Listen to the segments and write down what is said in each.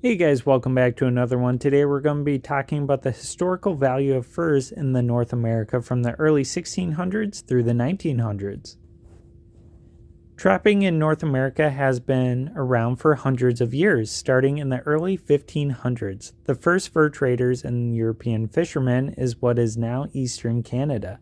Hey guys, welcome back to another one. Today we're going to be talking about the historical value of furs in the North America from the early 1600s through the 1900s. Trapping in North America has been around for hundreds of years, starting in the early 1500s. The first fur traders and European fishermen is what is now eastern Canada.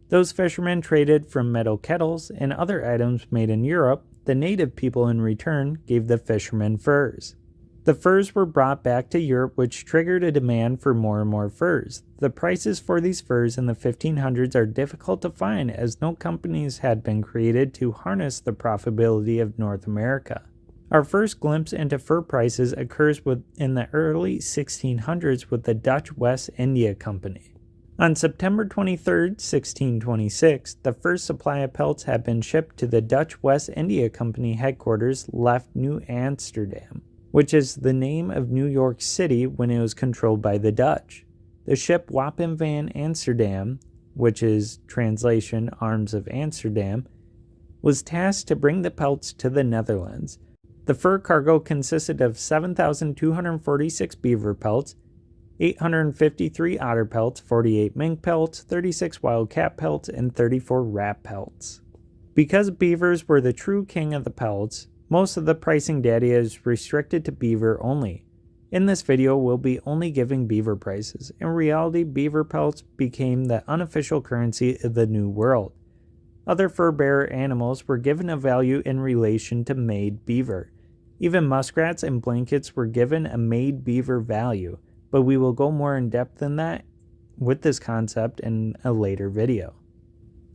Those fishermen traded from metal kettles and other items made in Europe. The native people in return gave the fishermen furs. The furs were brought back to Europe, which triggered a demand for more and more furs. The prices for these furs in the 1500s are difficult to find as no companies had been created to harness the profitability of North America. Our first glimpse into fur prices occurs in the early 1600s with the Dutch West India Company. On September 23, 1626, the first supply of pelts had been shipped to the Dutch West India Company headquarters left New Amsterdam, which is the name of New York City when it was controlled by the Dutch. The ship Wapen van Amsterdam, which is translation Arms of Amsterdam, was tasked to bring the pelts to the Netherlands. The fur cargo consisted of 7,246 beaver pelts, 853 otter pelts, 48 mink pelts, 36 wild cat pelts, and 34 rat pelts. Because beavers were the true king of the pelts, most of the pricing data is restricted to beaver only. In this video, we'll be only giving beaver prices. In reality, beaver pelts became the unofficial currency of the New World. Other fur-bearer animals were given a value in relation to made beaver. Even muskrats and blankets were given a made beaver value, but we will go more in depth than that with this concept in a later video.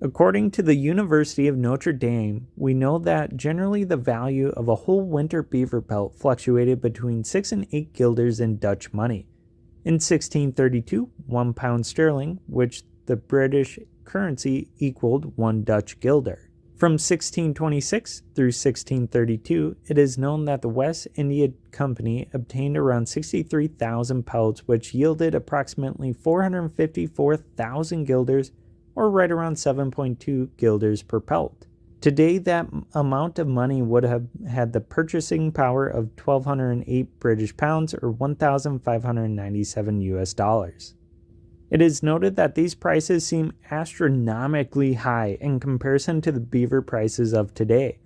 According to the University of Notre Dame, we know that generally the value of a whole winter beaver pelt fluctuated between 6 and 8 guilders in Dutch money. In 1632, 1 pound sterling, which the British currency equaled 1 Dutch guilder. From 1626 through 1632, it is known that the West India Company obtained around 63,000 pelts, which yielded approximately 454,000 guilders, or right around 7.2 guilders per pelt. Today, that amount of money would have had the purchasing power of 1,208 British pounds, or 1,597 US dollars. It is noted that these prices seem astronomically high in comparison to the beaver prices of today.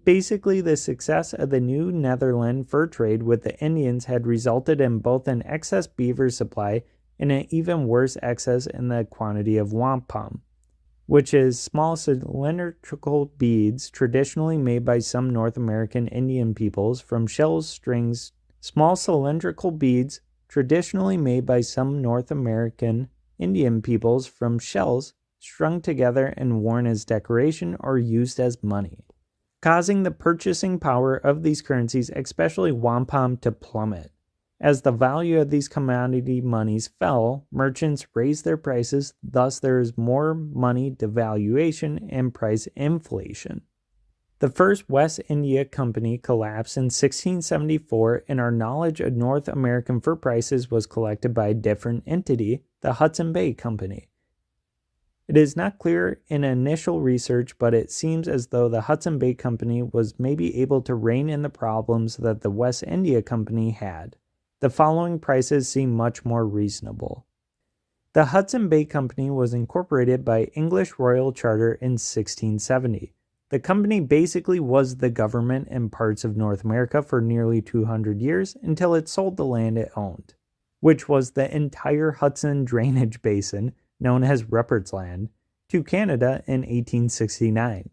Basically, the success of the New Netherland fur trade with the Indians had resulted in both an excess beaver supply and an even worse excess in the quantity of wampum, which is small cylindrical beads traditionally made by some North American Indian peoples from shells, strings. Small cylindrical beads traditionally made by some North American Indian peoples from shells strung together and worn as decoration or used as money, causing the purchasing power of these currencies, especially wampum, to plummet. As the value of these commodity monies fell, merchants raised their prices, thus there is more money devaluation and price inflation. The first West India Company collapsed in 1674, and our knowledge of North American fur prices was collected by a different entity, the Hudson Bay Company. It is not clear in initial research, but it seems as though the Hudson Bay Company was maybe able to rein in the problems that the West India Company had. The following prices seem much more reasonable. The Hudson Bay Company was incorporated by English Royal Charter in 1670. The company basically was the government in parts of North America for nearly 200 years until it sold the land it owned, which was the entire Hudson drainage basin, known as Rupert's Land, to Canada in 1869.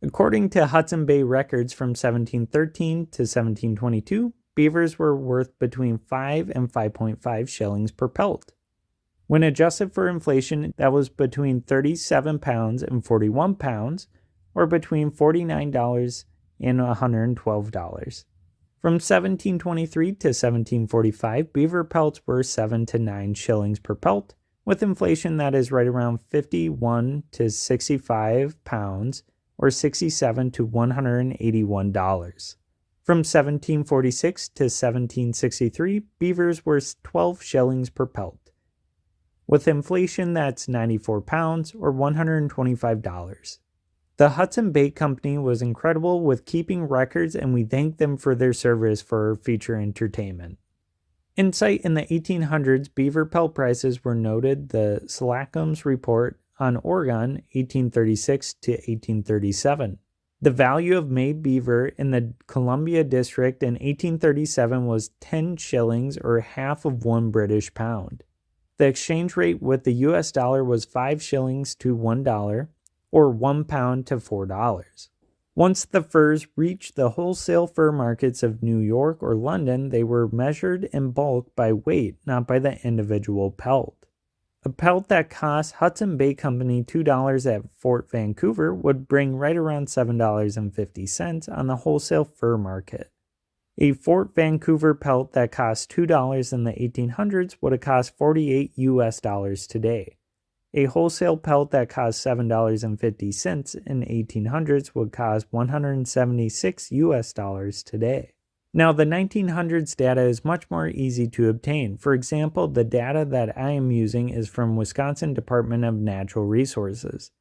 According to Hudson Bay records from 1713 to 1722, beavers were worth between 5 and 5.5 shillings per pelt. When adjusted for inflation, that was between 37 pounds and 41 pounds, or between $49 and $112. From 1723 to 1745, beaver pelts were 7 to 9 shillings per pelt, with inflation that is right around 51 to 65 pounds, or $67 to $181. From 1746 to 1763, beavers were 12 shillings per pelt, with inflation that's 94 pounds, or $125. The Hudson Bay Company was incredible with keeping records, and we thank them for their service for feature entertainment. Insight in the 1800s, beaver pelt prices were noted. The Slocum's Report on Oregon, 1836 to 1837. The value of made beaver in the Columbia District in 1837 was 10 shillings or half of 1 British pound. The exchange rate with the US dollar was 5 shillings to $1 or 1 pound to $4. Once the furs reached the wholesale fur markets of New York or London, they were measured in bulk by weight, not by the individual pelt. A pelt that cost Hudson Bay Company $2 at Fort Vancouver would bring right around $7.50 on the wholesale fur market. A Fort Vancouver pelt that cost $2 in the 1800s would have cost 48 US dollars today. A wholesale pelt that cost $7.50 in 1800s would cost 176 US dollars today. Now, the 1900s data is much more easy to obtain. For example, the data that I am using is from Wisconsin Department of Natural Resources.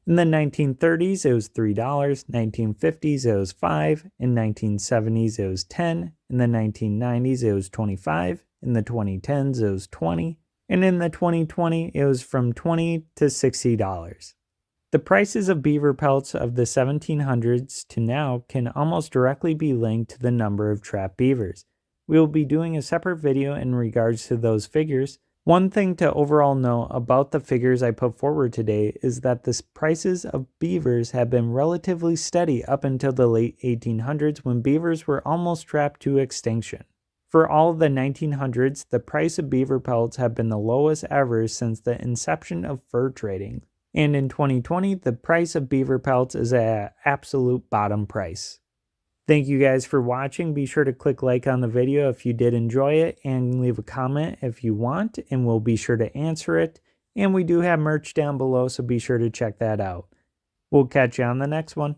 In the 1930s, it was $3, 1950s, it was $5, in 1970s, it was $10, in the 1990s, it was $25, in the 2010s, it was $20, and in the 2020, it was from $20 to $60. The prices of beaver pelts of the 1700s to now can almost directly be linked to the number of trapped beavers. We will be doing a separate video in regards to those figures. One thing to overall know about the figures I put forward today is that the prices of beavers have been relatively steady up until the late 1800s when beavers were almost trapped to extinction. For all of the 1900s, the price of beaver pelts have been the lowest ever since the inception of fur trading. And in 2020, the price of beaver pelts is at absolute bottom price. Thank you guys for watching. Be sure to click like on the video if you did enjoy it, and leave a comment if you want, and we'll be sure to answer it. And we do have merch down below, so be sure to check that out. We'll catch you on the next one.